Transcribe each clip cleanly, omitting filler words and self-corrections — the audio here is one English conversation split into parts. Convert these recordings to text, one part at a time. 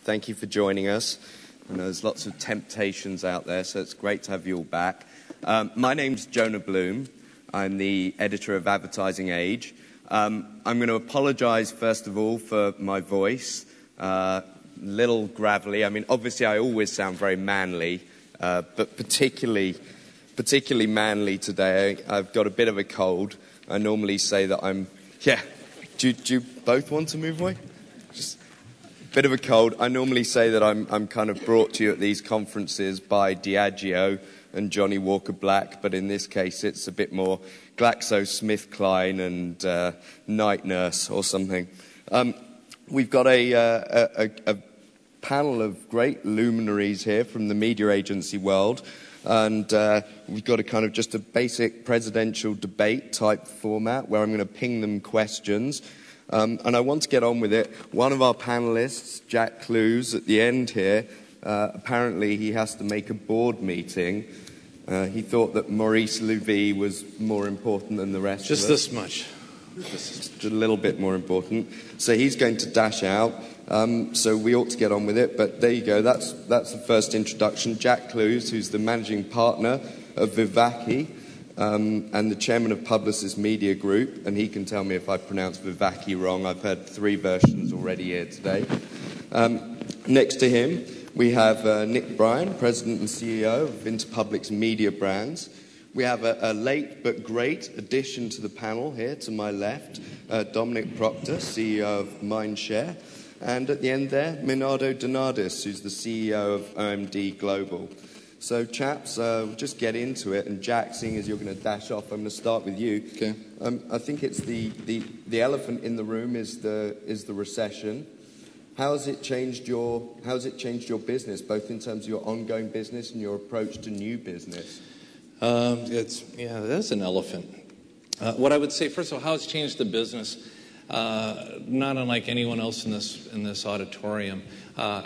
Thank you for joining us. I know there's lots of temptations out there, so it's great to have you all back. My name's Jonah Bloom. I'm the editor of Advertising Age. I'm going to apologize, first of all, for my voice. Little gravelly. I mean, obviously, I always sound very manly, but particularly manly today. I've got a bit of a cold. I normally say that I'm... Yeah. Do you both want to move away? Just a bit of a cold. I normally say that I'm kind of brought to you at these conferences by Diageo and Johnny Walker Black, but in this case it's a bit more GlaxoSmithKline and Night Nurse or something. We've got a panel of great luminaries here from the media agency world, and we've got a kind of just a basic presidential debate type format where I'm going to ping them questions. And I want to get on with it. One of our panelists, Jack Clues, at the end here, apparently he has to make a board meeting. He thought that Maurice Louis was more important than the rest of us. Just this much. Just a little bit more important. So he's going to dash out. So we ought to get on with it. But there you go. That's the first introduction. Jack Clues, who's the managing partner of Vivaki, and the chairman of Publicis Media Group, and he can tell me if I pronounce Vivaki wrong. I've heard 3 versions already here today. Next to him, we have Nick Bryan, president and CEO of Interpublic's media brands. We have a late but great addition to the panel here to my left, Dominic Proctor, CEO of Mindshare. And at the end there, Minardo Donadis, who's the CEO of OMD Global. So, chaps, we'll just get into it. And Jack, seeing as you're going to dash off, I'm going to start with you. Okay. I think it's the elephant in the room is the recession. How has it changed your business, both in terms of your ongoing business and your approach to new business? That's an elephant. What I would say, first of all, how it's changed the business. Not unlike anyone else in this auditorium,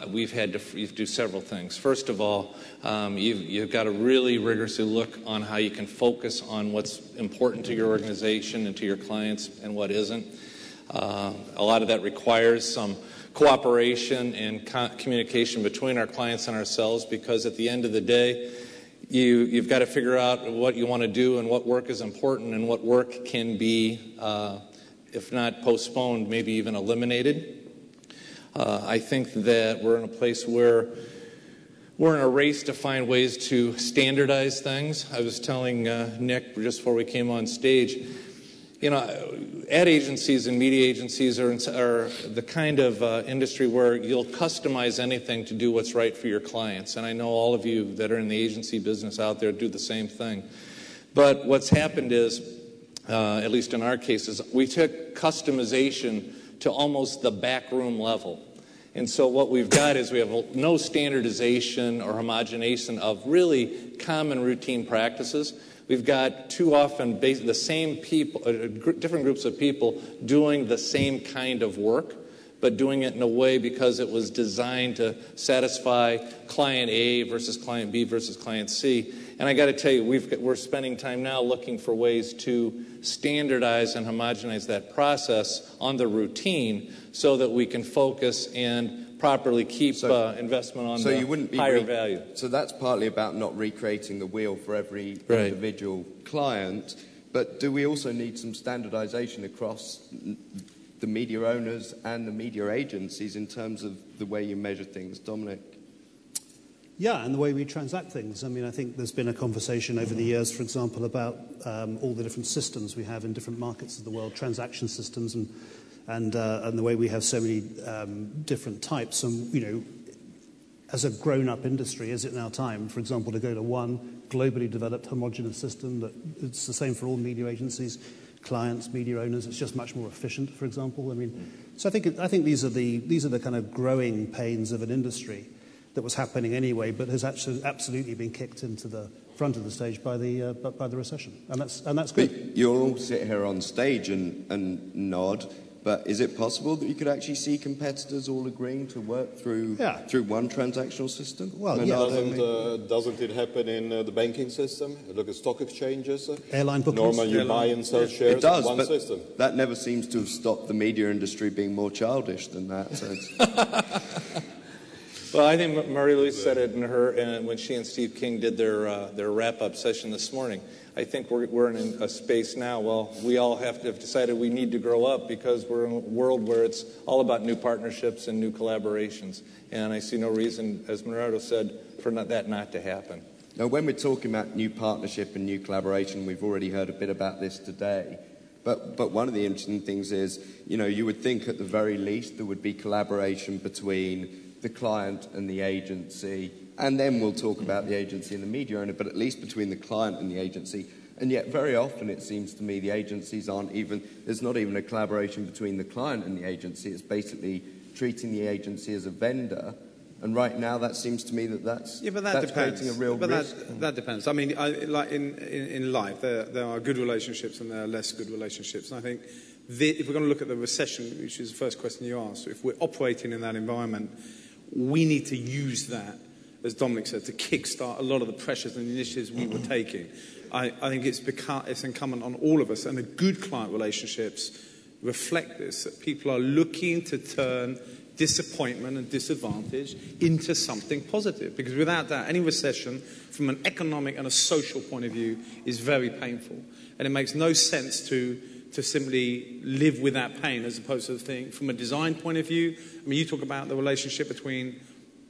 we've had to do several things. First of all, you've got to really rigorously look on how you can focus on what's important to your organization and to your clients and what isn't. A lot of that requires some cooperation and communication between our clients and ourselves, because at the end of the day, you've got to figure out what you want to do and what work is important and what work can be if not postponed, maybe even eliminated. I think that we're in a place where we're in a race to find ways to standardize things. I was telling Nick just before we came on stage, ad agencies and media agencies are the kind of industry where you'll customize anything to do what's right for your clients. And I know all of you that are in the agency business out there do the same thing. But what's happened is, at least in our cases, we took customization to almost the backroom level. And so what we've got is we have no standardization or homogenization of really common routine practices. We've got too often the same people, different groups of people doing the same kind of work, but doing it in a way because it was designed to satisfy client A versus client B versus client C. And I got to tell you, we're spending time now looking for ways to standardize and homogenize that process on the routine so that we can focus and properly keep investment on the higher value. So that's partly about not recreating the wheel for every individual client. But do we also need some standardization across the media owners and the media agencies in terms of the way you measure things? Dominic? Yeah, and the way we transact things. I mean, I think there's been a conversation over the years, for example, about all the different systems we have in different markets of the world, transaction systems, and the way we have so many different types. And, as a grown-up industry, is it now time, for example, to go to one globally developed homogeneous system that it's the same for all media agencies, clients, media owners? It's just much more efficient, for example. I mean, so I think these are the kind of growing pains of an industry that was happening anyway, but has actually absolutely been kicked into the front of the stage by the recession, and that's good. But you'll all sit here on stage and nod. But is it possible that you could actually see competitors all agreeing to work through one transactional system? Well, doesn't it happen in the banking system? Look at stock exchanges. Airline bookings. Normally you buy and sell shares in one system. That never seems to have stopped the media industry being more childish than that. So Well, I think Marie-Louise said it in her when she and Steve King did their wrap-up session this morning. I think we're in a space now. Well, we all have to have decided we need to grow up because we're in a world where it's all about new partnerships and new collaborations. And I see no reason, as Gerardo said, for that not to happen. Now, when we're talking about new partnership and new collaboration, we've already heard a bit about this today. But one of the interesting things is, you would think at the very least there would be collaboration between the client and the agency, and then we'll talk about the agency and the media owner, but at least between the client and the agency. And yet very often it seems to me the agencies there's not even a collaboration between the client and the agency. It's basically treating the agency as a vendor. And right now, that seems to me that's creating a real risk. That depends. I mean, like in life, there are good relationships and there are less good relationships. And I think if we're going to look at the recession, which is the first question you asked, if we're operating in that environment, we need to use that, as Dominic said, to kickstart a lot of the pressures and initiatives we were taking. I think it's incumbent on all of us, and the good client relationships reflect this, that people are looking to turn disappointment and disadvantage into something positive. Because without that, any recession from an economic and a social point of view is very painful. And it makes no sense to simply live with that pain as opposed to think from a design point of view. I mean, you talk about the relationship between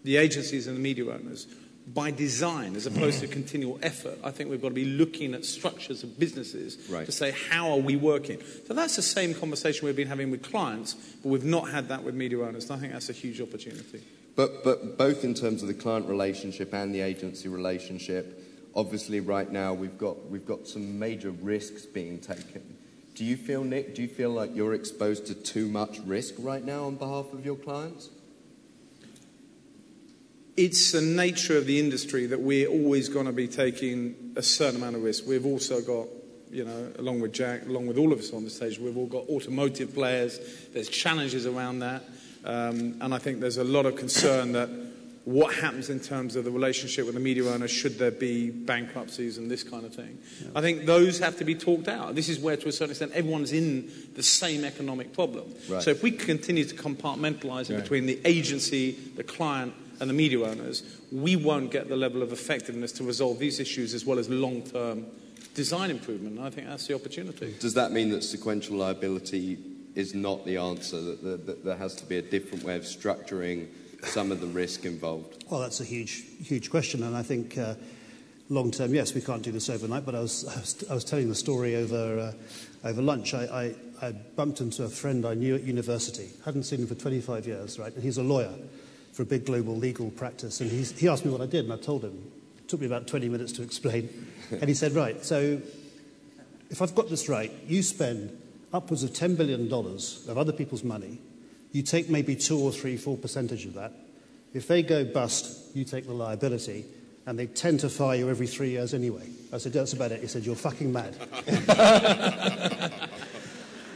the agencies and the media owners. By design, as opposed to continual effort, I think we've got to be looking at structures of businesses to say, how are we working? So that's the same conversation we've been having with clients, but we've not had that with media owners, and I think that's a huge opportunity. But both in terms of the client relationship and the agency relationship, obviously right now we've got some major risks being taken. Do you feel, Nick, like you're exposed to too much risk right now on behalf of your clients? It's the nature of the industry that we're always going to be taking a certain amount of risk. We've also got, along with Jack, along with all of us on the stage, we've all got automotive players. There's challenges around that. And I think there's a lot of concern that what happens in terms of the relationship with the media owner, should there be bankruptcies and this kind of thing. Yeah. I think those have to be talked out. This is where, to a certain extent, everyone's in the same economic problem. Right. So if we continue to compartmentalise it between the agency, the client, and the media owners, we won't get the level of effectiveness to resolve these issues as well as long-term design improvement. And I think that's the opportunity. Does that mean that sequential liability is not the answer, that there has to be a different way of structuring some of the risk involved? Well, that's a huge question, and I think long-term, yes, we can't do this overnight, but I was telling the story over lunch. I bumped into a friend I knew at university, hadn't seen him for 25 years, right, and he's a lawyer for a big global legal practice, and he asked me what I did, and I told him. It took me about 20 minutes to explain, and he said, right, so if I've got this right, you spend upwards of $10 billion of other people's money, you take maybe 2 or 3, 4% of that. If they go bust, you take the liability, and they tend to fire you every 3 years anyway. I said, that's about it. He said, you're fucking mad.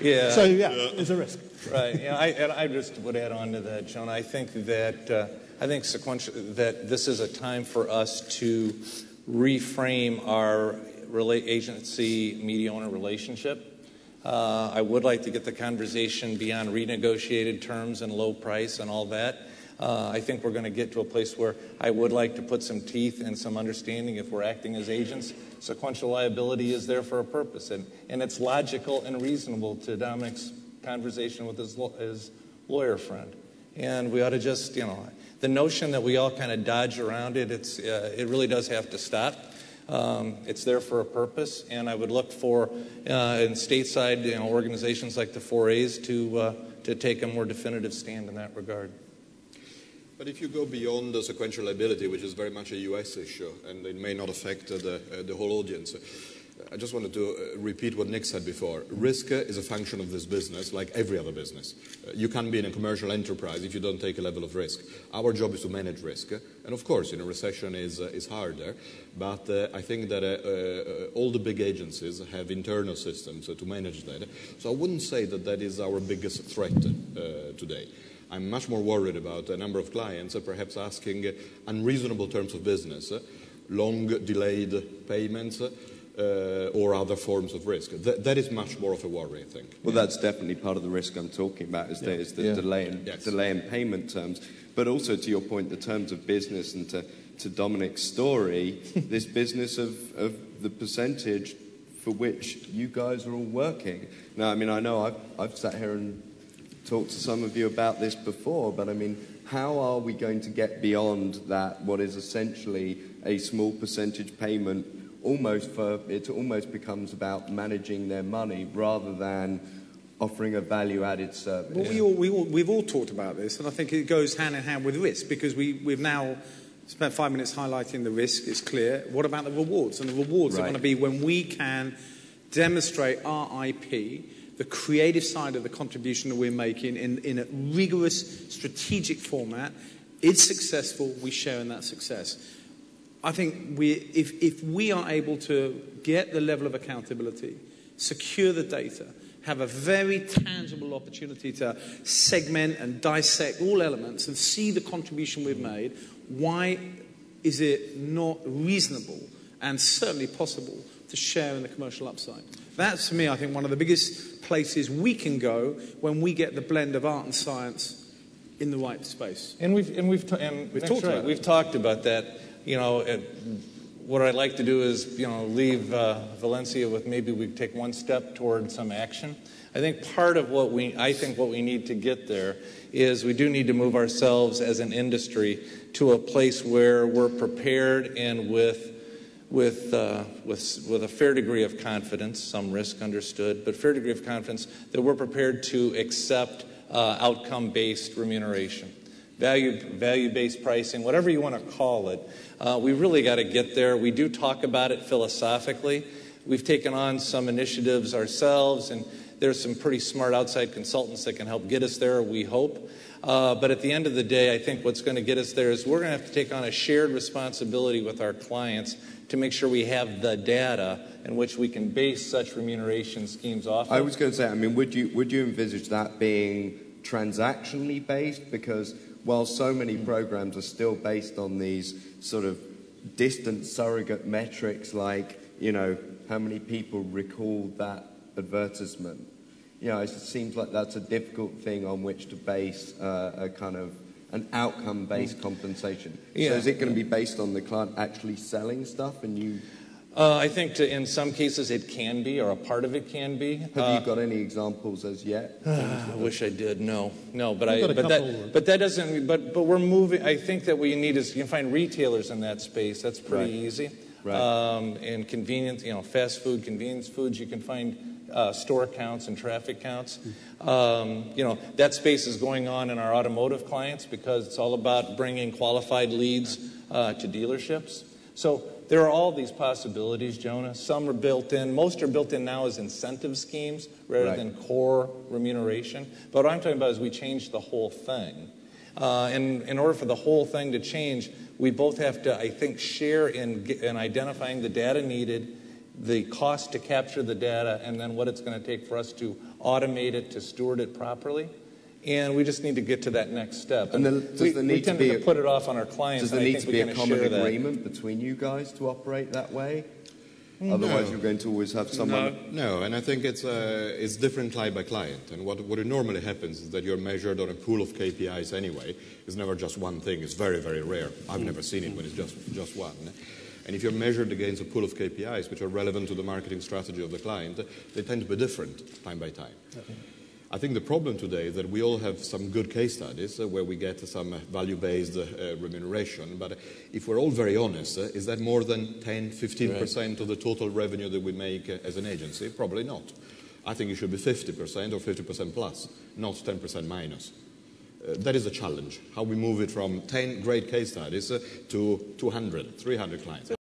Yeah. So, there's a risk. Right. Yeah, I just would add on to that, John. I think that that this is a time for us to reframe our agency media owner relationship. I would like to get the conversation beyond renegotiated terms and low price and all that. I think we're going to get to a place where I would like to put some teeth and some understanding if we're acting as agents. Sequential liability is there for a purpose, and it's logical and reasonable to Dominic's conversation with his lawyer friend. And we ought to just, the notion that we all kind of dodge around it, it really does have to stop. It's there for a purpose, and I would look for in stateside organizations like the 4As to take a more definitive stand in that regard. But if you go beyond the sequential liability, which is very much a US issue, and it may not affect the whole audience, I just wanted to repeat what Nick said before. Risk is a function of this business, like every other business. You can't be in a commercial enterprise if you don't take a level of risk. Our job is to manage risk. And of course, in a recession is harder. But I think that all the big agencies have internal systems to manage that. So I wouldn't say that that is our biggest threat today. I'm much more worried about a number of clients perhaps asking unreasonable terms of business, long delayed payments, or other forms of risk. That is much more of a worry, I think. Well, that's definitely part of the risk I'm talking about, is the delay in payment terms. But also, to your point, the terms of business, and to Dominic's story, this business of the percentage for which you guys are all working. Now, I mean, I know I've sat here and talked to some of you about this before, but I mean, how are we going to get beyond that, what is essentially a small percentage payment, it almost becomes about managing their money rather than offering a value-added service? Well, we've all talked about this, and I think it goes hand in hand with risk, because we've now spent 5 minutes highlighting the risk. It's clear. What about the rewards? And the rewards are going to be when we can demonstrate our IP, the creative side of the contribution that we're making in a rigorous, strategic format. It's successful, we share in that success. I think if we are able to get the level of accountability, secure the data, have a very tangible opportunity to segment and dissect all elements and see the contribution we've made, why is it not reasonable and certainly possible to share in the commercial upside? That's, for me, I think, one of the biggest places we can go when we get the blend of art and science in the right space. And we've talked about that. You know, what I'd like to do is, you know, leave Valencia with maybe we take one step toward some action. I think part of what we need to get there is we do need to move ourselves as an industry to a place where we're prepared and with a fair degree of confidence, some risk understood, but fair degree of confidence that we're prepared to accept outcome-based remuneration, value-based pricing, whatever you want to call it. We really got to get there. We do talk about it philosophically. We've taken on some initiatives ourselves, and there's some pretty smart outside consultants that can help get us there, we hope. But at the end of the day, I think what's going to get us there is we're going to have to take on a shared responsibility with our clients to make sure we have the data in which we can base such remuneration schemes off of. I was going to say, I mean, would you envisage that being transactionally based? Because while so many programs are still based on these sort of distant surrogate metrics like, you know, how many people recalled that advertisement, you know, it seems like that's a difficult thing on which to base a kind of an outcome-based compensation. Yeah. So is it going to be based on the client actually selling stuff and you... I think in some cases it can be, or a part of it can be. Have you got any examples as yet? I wish I did. No, but that doesn't. But we're moving. I think that what you need is you can find retailers in that space. That's pretty easy. Right. And convenience, you know, fast food, convenience foods. You can find store counts and traffic counts. You know, that space is going on in our automotive clients because it's all about bringing qualified leads to dealerships. So there are all these possibilities, Jonah. Some are built in. Most are built in now as incentive schemes rather than core remuneration. But what I'm talking about is we change the whole thing. And in order for the whole thing to change, we both have to, I think, share in identifying the data needed, the cost to capture the data, and then what it's going to take for us to automate it, to steward it properly. And we just need to get to that next step. And then we tend to put it off on our clients. Does there need to be a common agreement between you guys to operate that way? Otherwise, you're going to always have someone... No, and I think it's different client by client. And what it normally happens is that you're measured on a pool of KPIs anyway. It's never just one thing. It's very, very rare. I've never seen it when it's just one. And if you're measured against a pool of KPIs which are relevant to the marketing strategy of the client, they tend to be different time by time. Okay. I think the problem today is that we all have some good case studies where we get some value-based remuneration, but if we're all very honest, is that more than 10, 15% of the total revenue that we make as an agency? Probably not. I think it should be 50% or 50% plus, not 10% minus. That is a challenge, how we move it from 10 great case studies to 200, 300 clients.